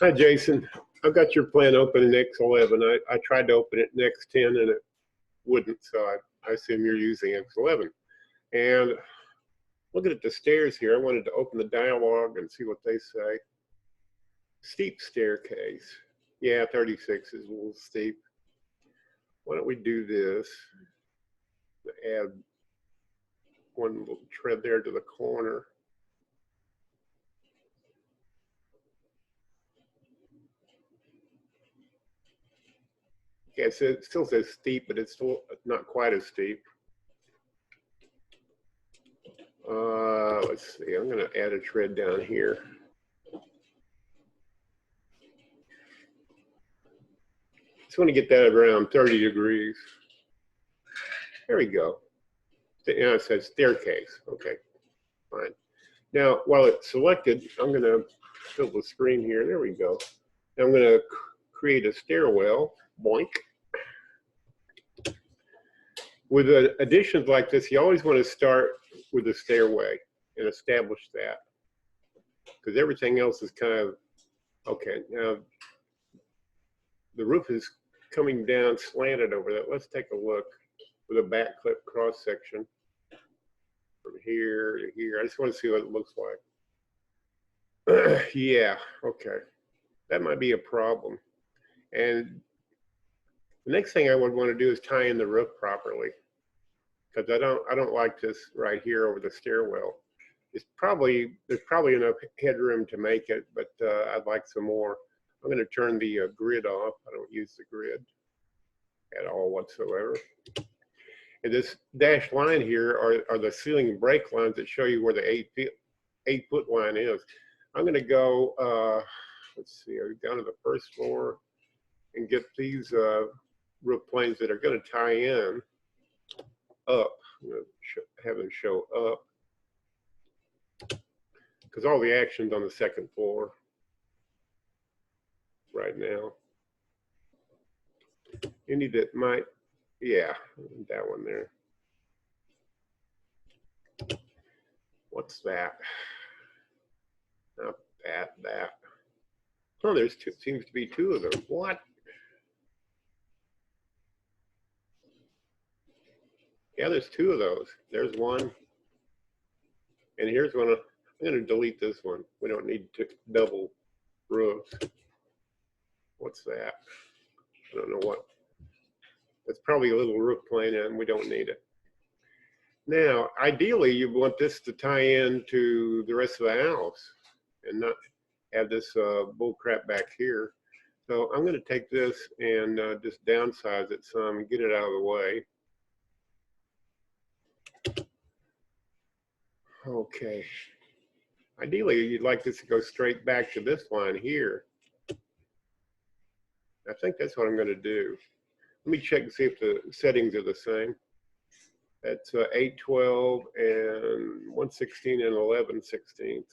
Hi, Jason. I've got your plan open in X11. I tried to open it in X10 and it wouldn't, so I assume you're using X11. And looking at the stairs here, I wanted to open the dialog and see what they say. Steep staircase. Yeah, 36 is a little steep. Why don't we do this? Add one little tread there to the corner. Yeah, so it still says steep, but it's still not quite as steep. Let's see, I'm going to add a tread down here. Just want to get that around 30 degrees. There we go. Now it says staircase. Okay, fine. Now, while it's selected, I'm going to fill the screen here. There we go. Now I'm going to create a stairwell. Boink. With additions like this, you always want to start with the stairway and establish that, because everything else is kind of, okay, now the roof is coming down slanted over that. Let's take a look with a back clip cross section from here to here. I just want to see what it looks like. Yeah, okay. That might be a problem. And the next thing I would want to do is tie in the roof properly, because I don't like this right here over the stairwell. There's probably enough headroom to make it, but I'd like some more. I'm going to turn the grid off. I don't use the grid at all whatsoever. And this dashed line here are the ceiling break lines that show you where the 8-foot line is. I'm going to go, let's see, down to the first floor and get these roof planes that are going to tie in up. I'm going to have them show up, because all the action's on the second floor right now. Any that might, yeah, that one there. What's that? Not that. Oh, there's two, seems to be two of them. What? Yeah, there's two of those. There's one. And here's one. I'm going to delete this one. We don't need to double roofs. What's that? I don't know what. It's probably a little roof plane and we don't need it. Now, ideally, you want this to tie in to the rest of the house and not have this bull crap back here. So I'm going to take this and just downsize it some and get it out of the way. Okay. Ideally, you'd like this to go straight back to this line here. I think that's what I'm going to do. Let me check and see if the settings are the same. That's 812 and 116 and 11/16.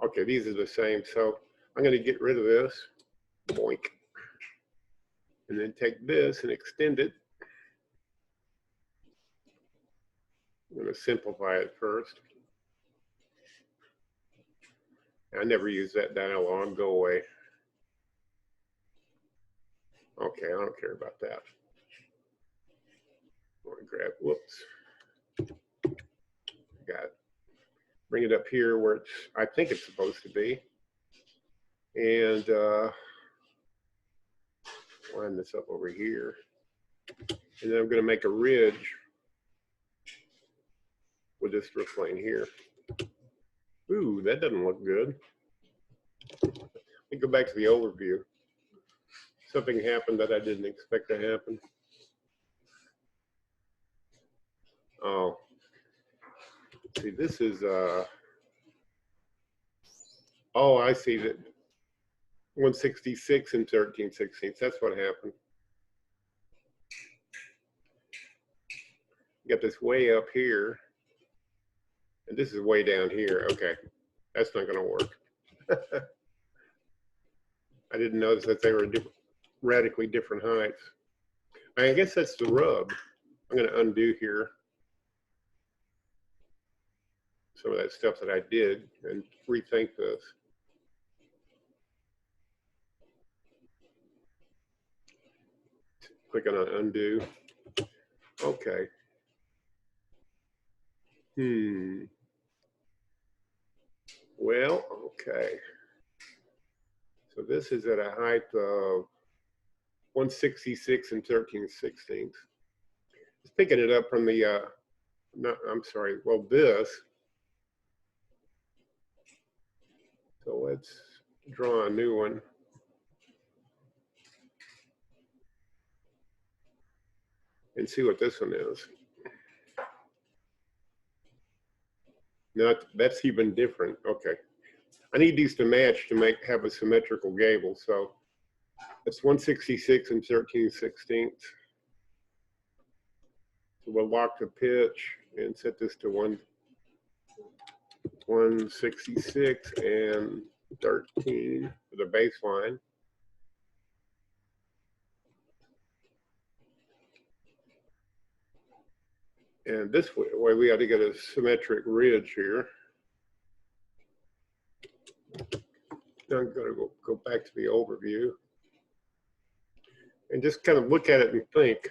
Okay, these are the same. So I'm going to get rid of this. Boink. And then take this and extend it. I'm going to simplify it first. I never use that dialog. Go away. Okay, I don't care about that. I want to grab, whoops. Got it. Bring it up here where it's, I think it's supposed to be. And line this up over here. And then I'm going to make a ridge with this roof plane here. Ooh, that doesn't look good. Let me go back to the overview. Something happened that I didn't expect to happen. Oh, see, this is, oh, I see that 166 and 13/16. That's what happened. You got this way up here, and this is way down here. Okay, that's not going to work. I didn't notice that they were radically different heights. I guess that's the rub. I'm going to undo here. some of that stuff that I did and rethink this. Clicking on undo. Okay. Well, okay. So this is at a height of 166 and 13/16. It's picking it up from the, no, I'm sorry, well, this. So let's draw a new one. And see what this one is. No, that's even different. Okay. I need these to match to have a symmetrical gable. So it's 166 and 13/16. So we'll lock the pitch and set this to 166 and 13 for the baseline. And this way we ought to get a symmetric ridge here. Now I'm going to go back to the overview and just kind of look at it and think.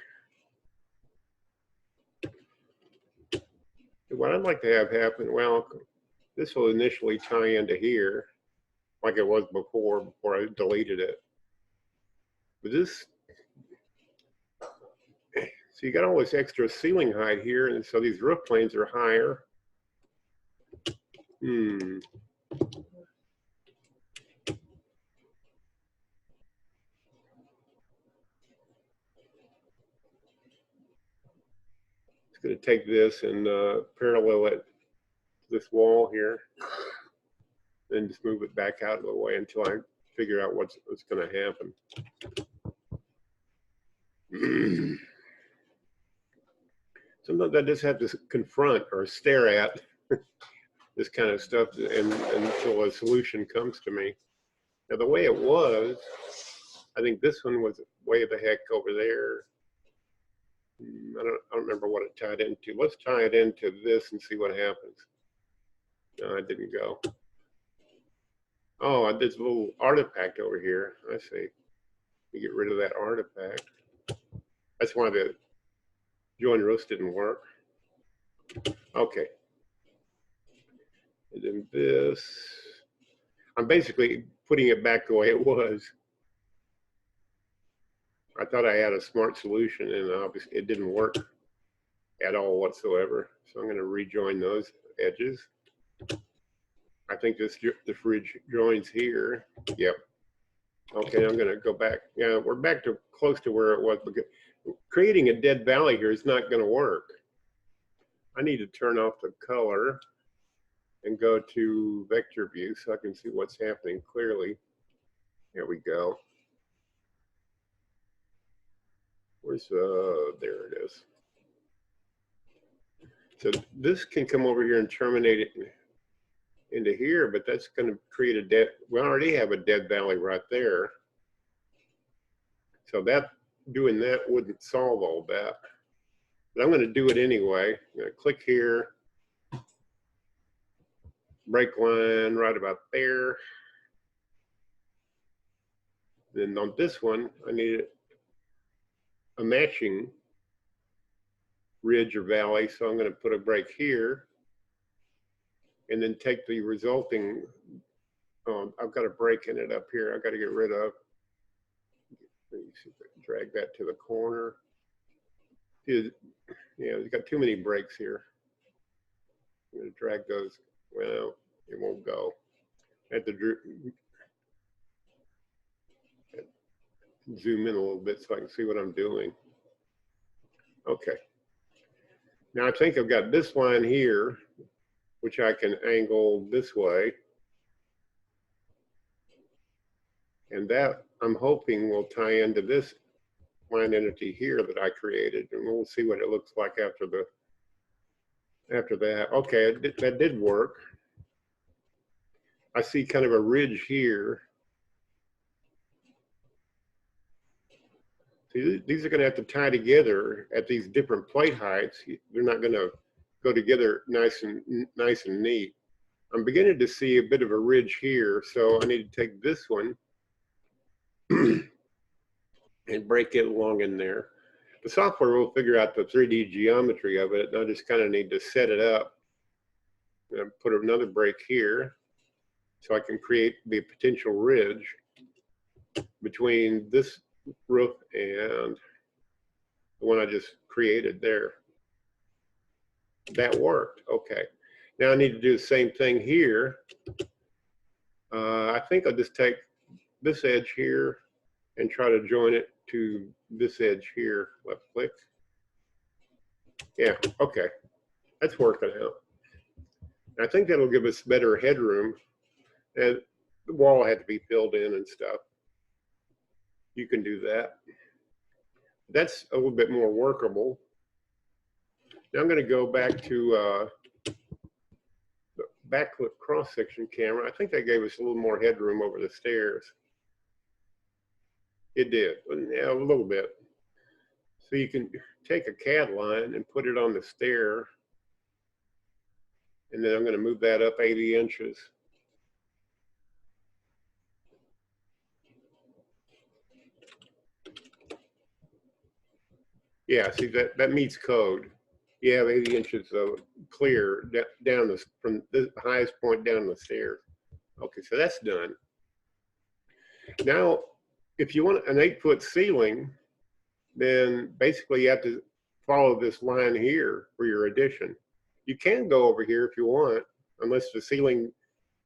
What I'd like to have happen, well, this will initially tie into here like it was before I deleted it. But this, so you got all this extra ceiling height here, and so these roof planes are higher. It's going to take this and parallel it to this wall here, then just move it back out of the way until I figure out what's going to happen. Sometimes I just have to confront or stare at this kind of stuff until a solution comes to me. Now, the way it was, I think this one was way the heck over there. I don't remember what it tied into. Let's tie it into this and see what happens. No, it didn't go. Oh, there's a little artifact over here. I see. You get rid of that artifact. That's why the join roast didn't work. Okay. And then this, I'm basically putting it back the way it was. I thought I had a smart solution, and obviously it didn't work at all whatsoever. So I'm going to rejoin those edges. I think this ridge joins here. Yep. Okay, I'm going to go back. Yeah, we're back to close to where it was, because creating a dead valley here is not going to work. I need to turn off the color and go to vector view so I can see what's happening clearly. There we go. Where's there it is. So this can come over here and terminate it into here, but that's going to create a dead, we already have a dead valley right there. So that, doing that wouldn't solve all that. But I'm going to do it anyway. I'm going to click here, break line right about there. Then on this one, I need a matching ridge or valley. So I'm going to put a break here and then take the resulting, I've got a break in it up here. I've got to get rid of. Let me see if I can drag that to the corner. Yeah, we've got too many breaks here. I'm going to drag those. Well, it won't go. I have to zoom in a little bit so I can see what I'm doing. Okay. Now I think I've got this line here, which I can angle this way. And that, I'm hoping, will tie into this line entity here that I created. And we'll see what it looks like after that. Okay, that did work. I see kind of a ridge here. See, these are going to have to tie together at these different plate heights. They're not going to go together nice and neat. I'm beginning to see a bit of a ridge here, so I need to take this one and break it along in there. The software will figure out the 3D geometry of it, and I just kind of need to set it up and put another break here so I can create the potential ridge between this roof and the one I just created there. That worked. Okay. Now I need to do the same thing here. I think I'll just take this edge here and try to join it to this edge here. Left click. Yeah, okay. That's working out. I think that'll give us better headroom, and the wall had to be filled in and stuff. You can do that. That's a little bit more workable. Now I'm going to go back to the backlit cross-section camera. I think that gave us a little more headroom over the stairs. It did, yeah, a little bit. So you can take a CAD line and put it on the stair, and then I'm going to move that up 80 inches. Yeah, see, that meets code. You have 80 inches of clear down from the highest point down the stairs. Okay, so that's done. Now, if you want an 8-foot ceiling, then basically you have to follow this line here for your addition. You can go over here if you want, unless the ceiling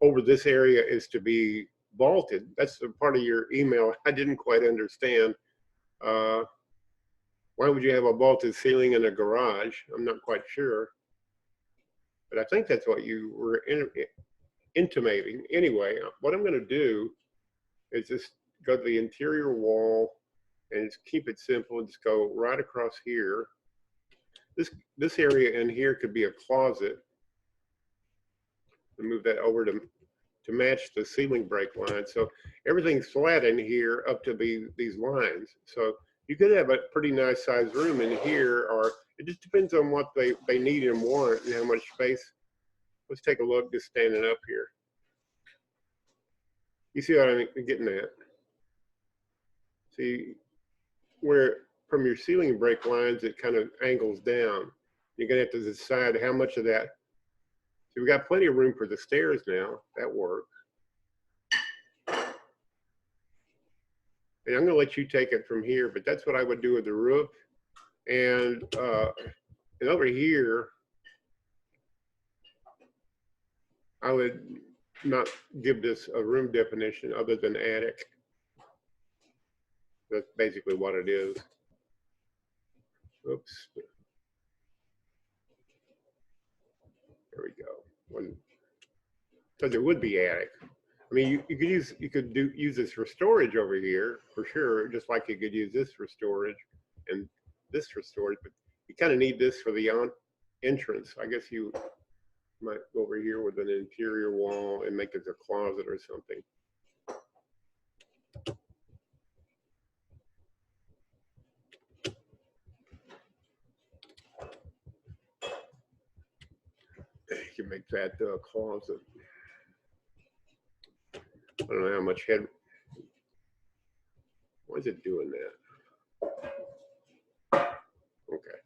over this area is to be vaulted. That's the part of your email I didn't quite understand. Why would you have a vaulted ceiling in a garage? I'm not quite sure, but I think that's what you were intimating. Anyway, what I'm going to do is just go to the interior wall and just keep it simple and just go right across here. This area in here could be a closet. And move that over to match the ceiling break line. So everything's flat in here up to these lines. So you could have a pretty nice sized room in here, or it just depends on what they need and want and how much space. Let's take a look just standing up here. You see what I'm getting at? See where from your ceiling break lines it kind of angles down. You're gonna have to decide how much of that. So we got plenty of room for the stairs now. That works. And I'm going to let you take it from here, but that's what I would do with the roof. And over here, I would not give this a room definition other than attic. That's basically what it is. Oops. There we go. Because it would be attic. I mean, you could use this for storage over here for sure, just like you could use this for storage and this for storage. But you kind of need this for the entrance. I guess you might go over here with an interior wall and make it a closet or something. You can make that a closet. I don't know how much head. Why is it doing that? Okay.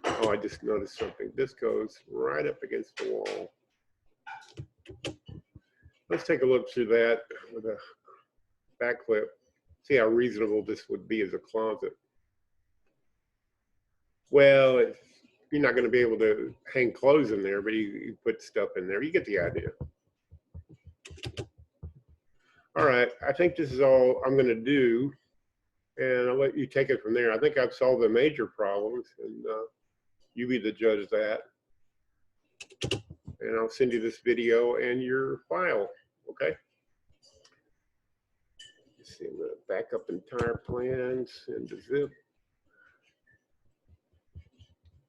Oh, I just noticed something. This goes right up against the wall. Let's take a look through that with a back clip. See how reasonable this would be as a closet. Well, you're not going to be able to hang clothes in there, but you put stuff in there. You get the idea. All right, I think this is all I'm going to do, and I'll let you take it from there. I think I've solved the major problems, and you be the judge of that. And I'll send you this video and your file, okay? Let's see, I'm going to back up entire plans into zip.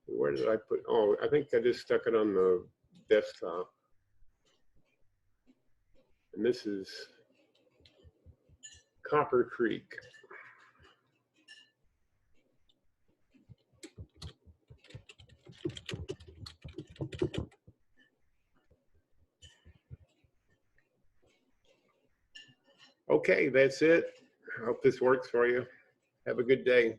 Where did I put? Oh, I think I just stuck it on the desktop. And this is Copper Creek. Okay, that's it. I hope this works for you. Have a good day.